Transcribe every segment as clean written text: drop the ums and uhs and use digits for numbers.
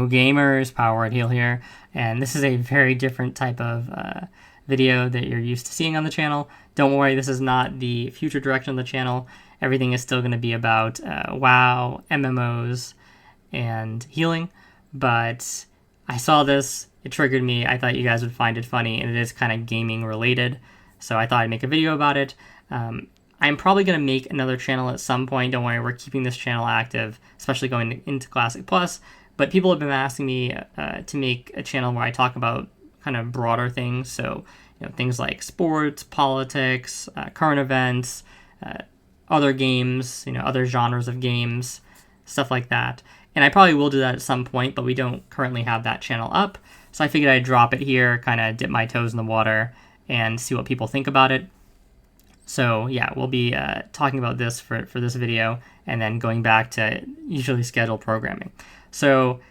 Hello gamers, Power Word Heal here, and this is a very different type of video that you're used to seeing on the channel. Don't worry, this is not the future direction of the channel. Everything is still going to be about WoW, MMOs, and healing, but I saw this, it triggered me, I thought you guys would find it funny, and it is kind of gaming related, so I thought I'd make a video about it. I'm probably going to make another channel at some point. Don't worry, we're keeping this channel active, especially going into Classic Plus. But people have been asking me to make a channel where I talk about kind of broader things. So, things like sports, politics, current events, other games, other genres of games, stuff like that. And I probably will do that at some point, but we don't currently have that channel up. So I figured I'd drop it here, kind of dip my toes in the water, and see what people think about it. So yeah, we'll be talking about this for this video, and then going back to usually scheduled programming. So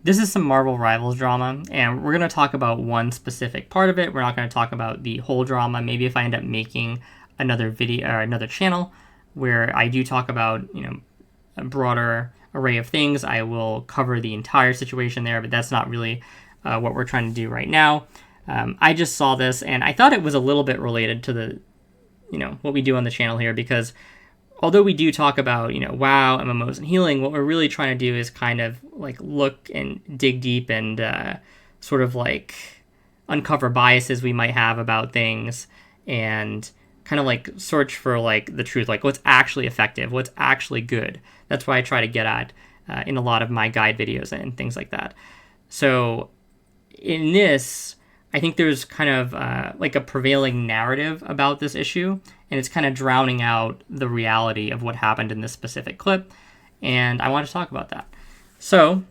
this is some Marvel Rivals drama, and we're going to talk about one specific part of it. We're not going to talk about the whole drama. Maybe if I end up making another video or another channel where I do talk about a broader array of things, I will cover the entire situation there, but that's not really what we're trying to do right now. I just saw this, and I thought it was a little bit related to the what we do on the channel here, because although we do talk about, WoW, MMOs, and healing, what we're really trying to do is kind of look and dig deep and sort of uncover biases we might have about things, and kind of search for the truth, what's actually effective, what's actually good. That's what I try to get at in a lot of my guide videos and things like that. So in this, I think there's kind of a prevailing narrative about this issue, and it's kind of drowning out the reality of what happened in this specific clip, and I want to talk about that. So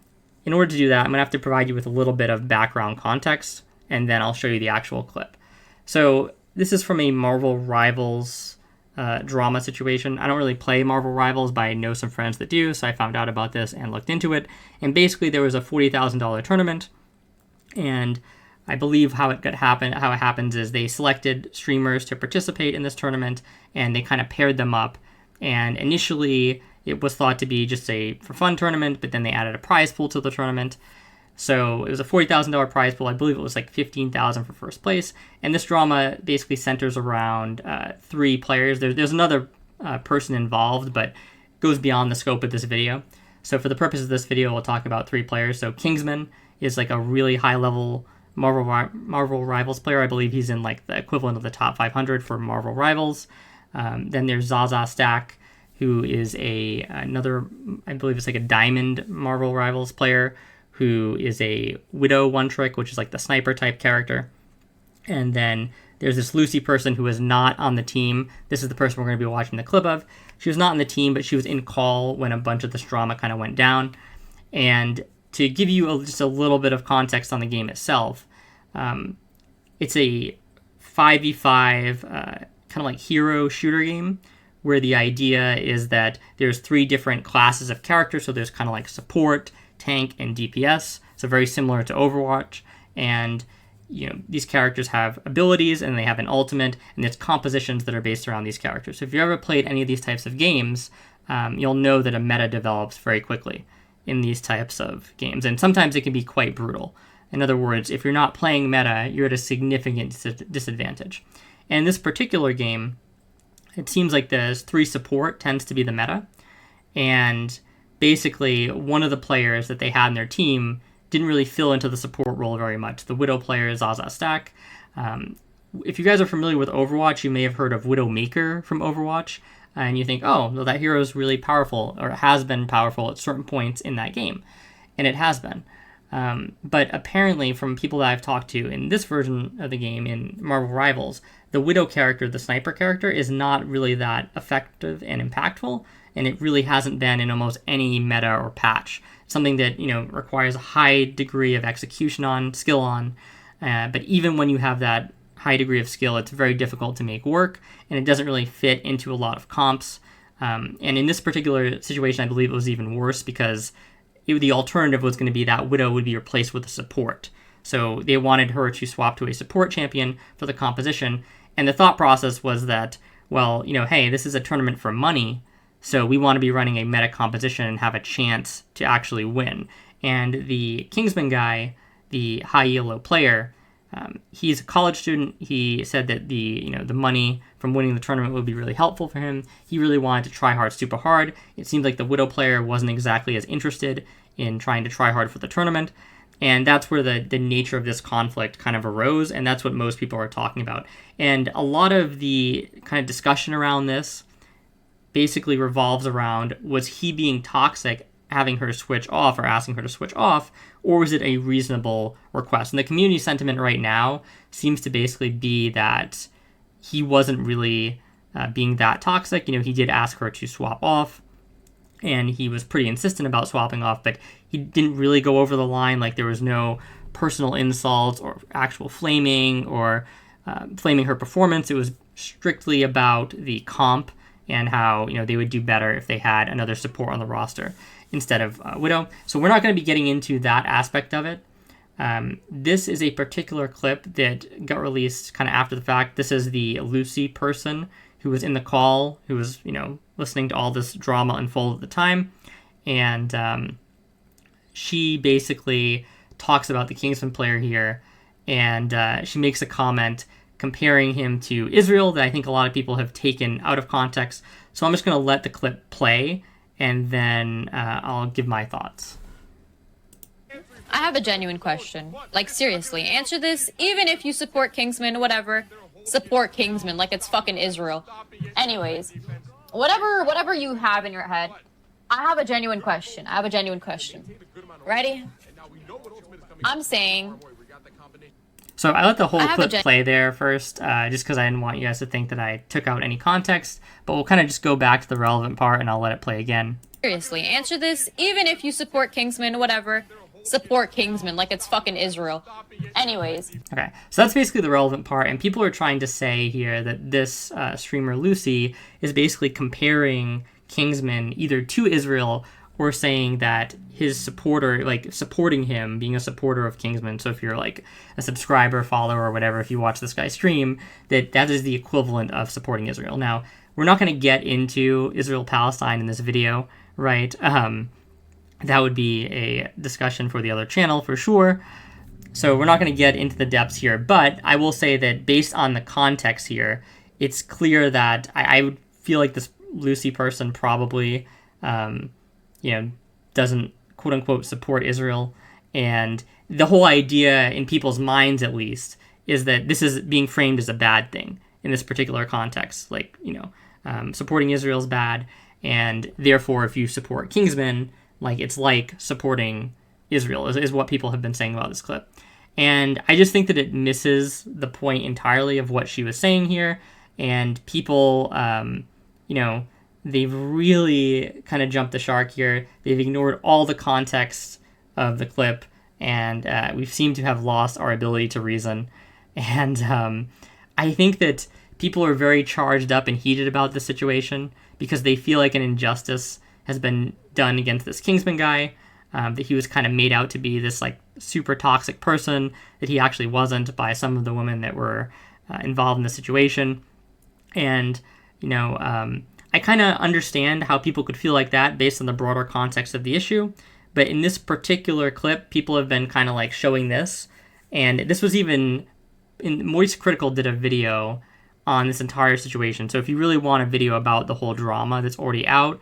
in order to do that, I'm going to have to provide you with a little bit of background context, and then I'll show you the actual clip. So this is from a Marvel Rivals drama situation. I don't really play Marvel Rivals, but I know some friends that do, so I found out about this and looked into it, and basically there was a $40,000 tournament, and I believe how it happens is they selected streamers to participate in this tournament, and they kind of paired them up. And initially, it was thought to be just a for fun tournament, but then they added a prize pool to the tournament. So it was a $40,000 prize pool. I believe it was $15,000 for first place. And this drama basically centers around 3 players. There's another person involved, but goes beyond the scope of this video. So for the purpose of this video, we'll talk about 3 players. So Kingsman is a really high-level Marvel Rivals player. I believe he's in the equivalent of the top 500 for Marvel Rivals. Then there's Zaza Stack, who is another, I believe it's a Diamond Marvel Rivals player, who is a Widow one-trick, which is the sniper type character. And then there's this Lucy person who is not on the team. This is the person we're going to be watching the clip of. She was not on the team, but she was in call when a bunch of this drama kind of went down. And to give you just a little bit of context on the game itself, it's a 5v5 kind of hero shooter game, where the idea is that there's 3 different classes of characters. So there's kind of support, tank, and DPS. So very similar to Overwatch. And these characters have abilities, and they have an ultimate, and there's compositions that are based around these characters. So if you ever played any of these types of games, you'll know that a meta develops very quickly in these types of games, and sometimes it can be quite brutal. In other words, if you're not playing meta, you're at a significant disadvantage. And in this particular game, it seems like the 3 support tends to be the meta, and basically one of the players that they had in their team didn't really fill into the support role very much. The Widow player is Zaza Stack. If you guys are familiar with Overwatch, you may have heard of Widowmaker from Overwatch, and you think, oh, well, that hero is really powerful, or has been powerful at certain points in that game. And it has been. But apparently, from people that I've talked to in this version of the game, in Marvel Rivals, the Widow character, the sniper character, is not really that effective and impactful, and it really hasn't been in almost any meta or patch. Something that, requires a high degree of skill on, but even when you have that high degree of skill, it's very difficult to make work, and it doesn't really fit into a lot of comps. And in this particular situation, I believe it was even worse, because the alternative was going to be that Widow would be replaced with a support. So they wanted her to swap to a support champion for the composition, and the thought process was that, well, hey, this is a tournament for money, so we want to be running a meta composition and have a chance to actually win. And the Kingsman guy, the high elo player, he's a college student. He said that the money from winning the tournament would be really helpful for him. He really wanted to try hard super hard. It seems like the Widow player wasn't exactly as interested in trying to try hard for the tournament. And that's where the nature of this conflict kind of arose, and that's what most people are talking about. And a lot of the kind of discussion around this basically revolves around, was he being toxic, having her switch off or asking her to switch off, or was it a reasonable request? And the community sentiment right now seems to basically be that he wasn't really being that toxic. He did ask her to swap off, and he was pretty insistent about swapping off, but he didn't really go over the line. Like, there was no personal insults or actual flaming or flaming her performance. It was strictly about the comp and how they would do better if they had another support on the roster instead of Widow. So we're not going to be getting into that aspect of it. This is a particular clip that got released kind of after the fact. This is the Lucy person who was in the call, who was listening to all this drama unfold at the time, and she basically talks about the Kingsman player here, and she makes a comment comparing him to Israel that I think a lot of people have taken out of context. So I'm just going to let the clip play, and then I'll give my thoughts. I have a genuine question. Like, seriously, answer this. Even if you support Kingsman, whatever, support Kingsman like it's fucking Israel. Anyways, whatever you have in your head, I have a genuine question. Ready? I'm saying... So I let the whole clip play there first, just because I didn't want you guys to think that I took out any context, but we'll kind of just go back to the relevant part, and I'll let it play again. Seriously, answer this. Even if you support Kingsman, whatever, support Kingsman like it's fucking Israel. Anyways. Okay, so that's basically the relevant part, and people are trying to say here that this streamer Lucy is basically comparing Kingsman either to Israel or saying that his supporter, like supporting him, being a supporter of Kingsman. So if you're like a subscriber, follower, or whatever, if you watch this guy stream, that is the equivalent of supporting Israel. Now, we're not going to get into Israel-Palestine in this video, right? That would be a discussion for the other channel for sure. So we're not going to get into the depths here, but I will say that based on the context here, it's clear that I would feel like this Lucy person probably, doesn't quote unquote support Israel. And the whole idea in people's minds, at least, is that this is being framed as a bad thing in this particular context. Like, supporting Israel is bad. And therefore, if you support Kingsman, like, it's like supporting Israel is what people have been saying about this clip. And I just think that it misses the point entirely of what she was saying here. And people, they've really kind of jumped the shark here. They've ignored all the context of the clip, and we seem to have lost our ability to reason. And I think that people are very charged up and heated about the situation because they feel like an injustice has been done against this Kingsman guy, that he was kind of made out to be this like super toxic person that he actually wasn't by some of the women that were involved in the situation. And, I kind of understand how people could feel like that based on the broader context of the issue. But in this particular clip, people have been kind of like showing this. And this was even, Moist Critical did a video on this entire situation. So if you really want a video about the whole drama that's already out,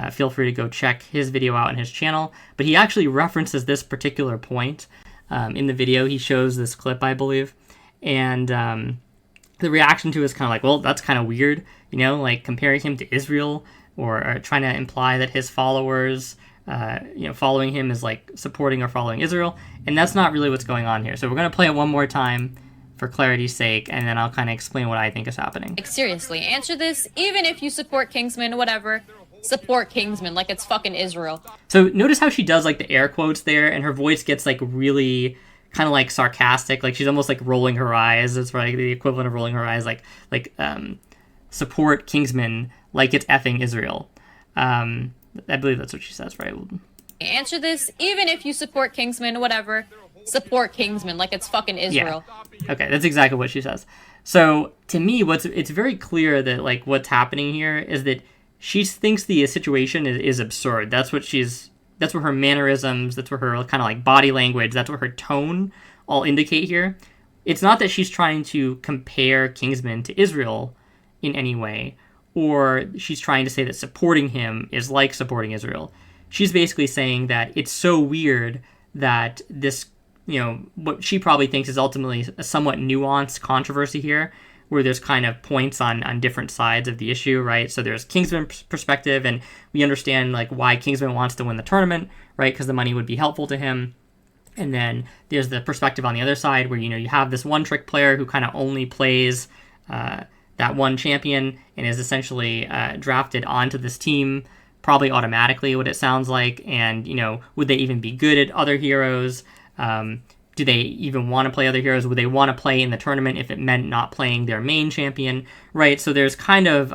feel free to go check his video out on his channel. But he actually references this particular point in the video. He shows this clip, I believe. And the reaction to it is kind of like, well, that's kind of weird. Like comparing him to Israel or trying to imply that his followers, following him is like supporting or following Israel. And that's not really what's going on here. So we're going to play it one more time for clarity's sake, and then I'll kind of explain what I think is happening. Like, seriously, answer this. Even if you support Kingsman, whatever, support Kingsman like it's fucking Israel. So notice how she does like the air quotes there, and her voice gets like really kind of like sarcastic. Like she's almost like rolling her eyes. It's like the equivalent of rolling her eyes, like support Kingsman like it's effing Israel. I believe that's what she says, right? Answer this. Even if you support Kingsman, whatever, support Kingsman like it's fucking Israel. Yeah. Okay, that's exactly what she says. So to me, it's very clear that like what's happening here is that she thinks the situation is absurd. That's what she's that's what her mannerisms, that's what her kind of like body language, that's what her tone all indicate here. It's not that she's trying to compare Kingsman to Israel in any way, or she's trying to say that supporting him is like supporting Israel. She's basically saying that it's so weird that this, what she probably thinks is ultimately a somewhat nuanced controversy here, where there's kind of points on different sides of the issue, right? So there's Kingsman's perspective, and we understand like why Kingsman wants to win the tournament, right? Because the money would be helpful to him. And then there's the perspective on the other side where, you have this one trick player who kind of only plays that one champion and is essentially drafted onto this team probably automatically, what it sounds like. And, would they even be good at other heroes? Do they even want to play other heroes? Would they want to play in the tournament if it meant not playing their main champion, right? So there's kind of,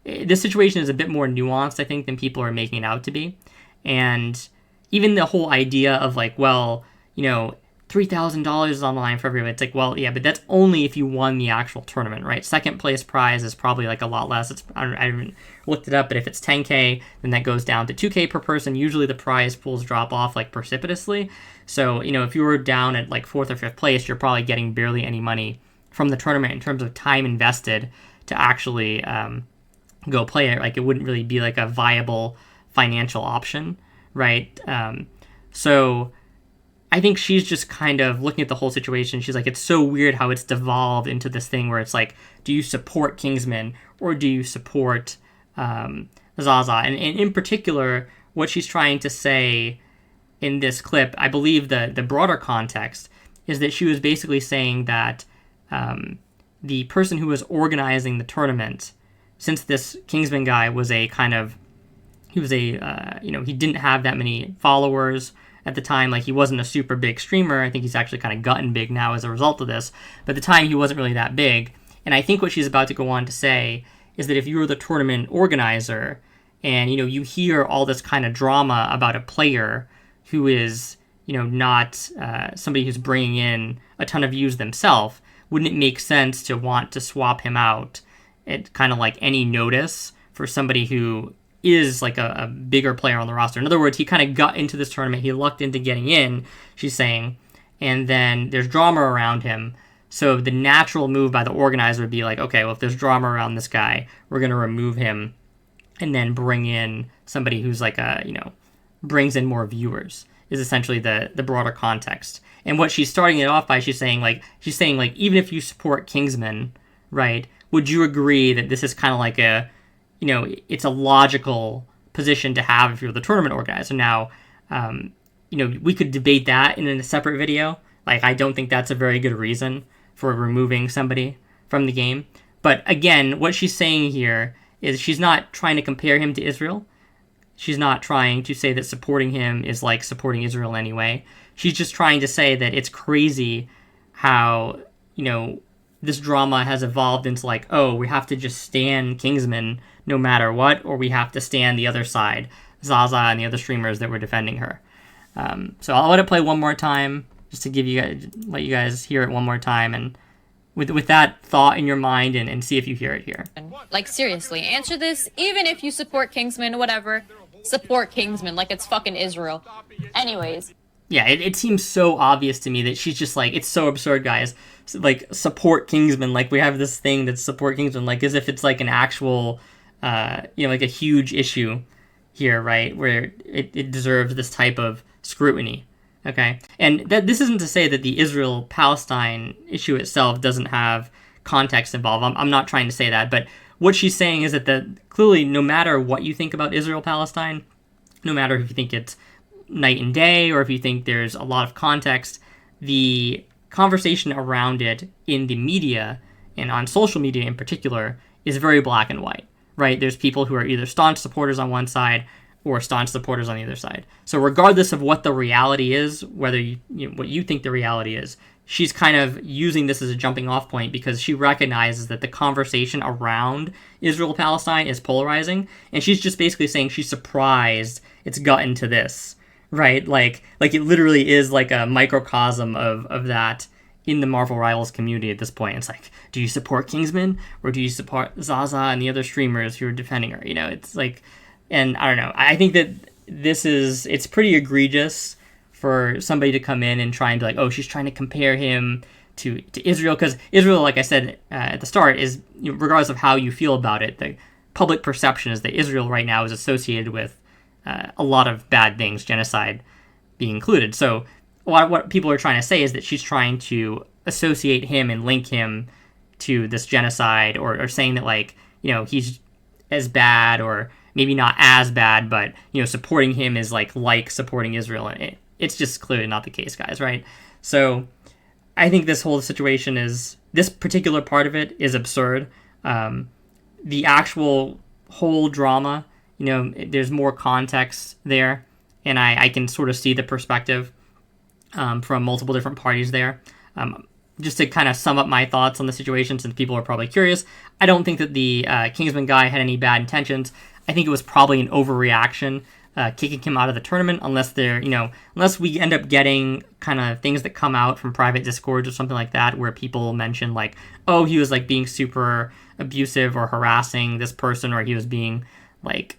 this situation is a bit more nuanced, I think, than people are making it out to be. And even the whole idea of like, well, $3,000 is on the line for everyone. It's like, well, yeah, but that's only if you won the actual tournament, right? Second place prize is probably like a lot less. I haven't looked it up, but if it's 10K, then that goes down to 2K per person. Usually the prize pools drop off like precipitously. So, if you were down at like 4th or 5th place, you're probably getting barely any money from the tournament in terms of time invested to actually go play it. Like it wouldn't really be like a viable financial option, right? So I think she's just kind of looking at the whole situation. She's like, it's so weird how it's devolved into this thing where it's like, do you support Kingsman or do you support Zaza? And in particular, what she's trying to say in this clip, I believe the broader context is that she was basically saying that the person who was organizing the tournament, since this Kingsman guy was he didn't have that many followers at the time. Like, he wasn't a super big streamer. I think he's actually kind of gotten big now as a result of this. But at the time, he wasn't really that big. And I think what she's about to go on to say is that if you were the tournament organizer and, you hear all this kind of drama about a player who is, not somebody who's bringing in a ton of views themselves, wouldn't it make sense to want to swap him out at kind of like any notice for somebody who is like a bigger player on the roster? In other words, he kind of got into this tournament, he lucked into getting in, she's saying, and then there's drama around him. So the natural move by the organizer would be like, okay, well, if there's drama around this guy, we're going to remove him and then bring in somebody who's like brings in more viewers, is essentially the broader context. And what she's starting it off by, she's saying even if you support Kingsman, right, would you agree that this is kind of like it's a logical position to have if you're the tournament organizer? Now, we could debate that in a separate video. Like, I don't think that's a very good reason for removing somebody from the game. But again, what she's saying here is she's not trying to compare him to Israel. She's not trying to say that supporting him is like supporting Israel anyway. She's just trying to say that it's crazy how, this drama has evolved into like, oh, we have to just stand Kingsman no matter what, or we have to stand the other side, Zaza and the other streamers that were defending her. So I'll let it play one more time, just to let you guys hear it one more time, and with that thought in your mind, and see if you hear it here. Like, seriously, answer this, even if you support Kingsman, whatever. Support Kingsman, like it's fucking Israel. Anyways. Yeah, it seems so obvious to me that she's just like, it's so absurd, guys. Like, support Kingsman. Like, we have this thing that's support Kingsman, like as if it's like an actual, like a huge issue here, right? Where it deserves this type of scrutiny. Okay? And this isn't to say that the Israel-Palestine issue itself doesn't have context involved. I'm not trying to say that, but what she's saying is that clearly, no matter what you think about Israel-Palestine, no matter if you think it's night and day, or if you think there's a lot of context, the conversation around it in the media, and on social media in particular, is very black and white, right? There's people who are either staunch supporters on one side or staunch supporters on the other side. So regardless of what the reality is, whether what you think the reality is, she's kind of using this as a jumping off point because she recognizes that the conversation around Israel-Palestine is polarizing, and she's just basically saying she's surprised it's gotten to this, right? Like it literally is like a microcosm of that in the Marvel Rivals community at this point. It's like, do you support Kingsman or do you support Zaza and the other streamers who are defending her? It's like, and I don't know. I think that it's pretty egregious for somebody to come in and try and be like, oh, she's trying to compare him to Israel, because Israel, like I said at the start, is, regardless of how you feel about it, the public perception is that Israel right now is associated with a lot of bad things, genocide being included. So what people are trying to say is that she's trying to associate him and link him to this genocide, or saying that, like, he's as bad, or maybe not as bad, but supporting him is like supporting Israel. And it's just clearly not the case, guys, right? So I think this whole situation this particular part of it is absurd. The actual whole drama, there's more context there, and I can sort of see the perspective from multiple different parties there. Just to kind of sum up my thoughts on the situation, since people are probably curious, I don't think that the Kingsman guy had any bad intentions. I think it was probably an overreaction, kicking him out of the tournament, unless we end up getting kind of things that come out from private Discords or something like that, where people mention like, oh, he was like being super abusive or harassing this person, or he was being like,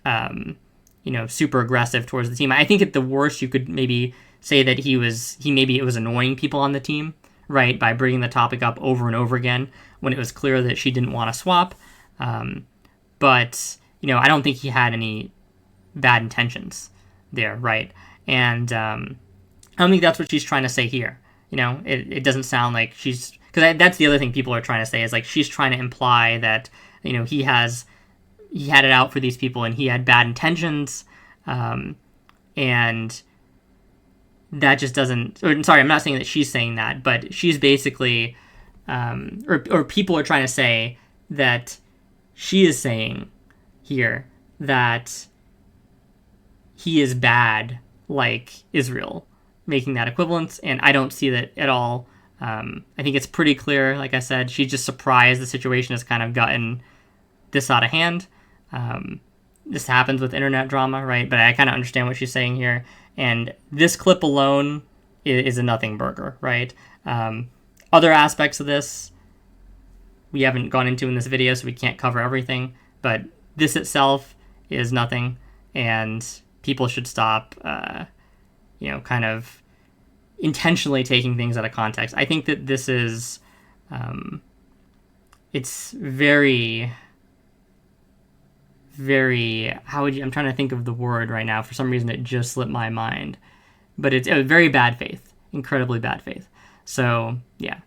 super aggressive towards the team. I think at the worst you could maybe say that it was annoying people on the team, right, by bringing the topic up over and over again when it was clear that she didn't want to swap. But I don't think he had any bad intentions there, right? And I don't think that's what she's trying to say here. It doesn't sound like she's, because that's the other thing people are trying to say, is like she's trying to imply that he had it out for these people and he had bad intentions, and that just doesn't. Or, sorry, I'm not saying that she's saying that, but she's basically, or people are trying to say that she is saying here that he is bad like Israel, making that equivalence, and I don't see that at all. I think it's pretty clear, like I said, she's just surprised the situation has kind of gotten this out of hand. This happens with internet drama, right? But I kind of understand what she's saying here. And this clip alone is a nothing burger, right? Other aspects of this we haven't gone into in this video, so we can't cover everything. But this itself is nothing, and people should stop, kind of intentionally taking things out of context. I think that this is, it's very, very, I'm trying to think of the word right now. For some reason, it just slipped my mind. But it's very bad faith, incredibly bad faith. So, yeah,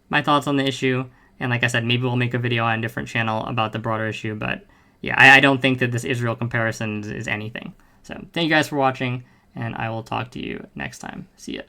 my thoughts on the issue. And like I said, maybe we'll make a video on a different channel about the broader issue. But yeah, I don't think that this Israel comparison is anything. So thank you guys for watching, and I will talk to you next time. See ya.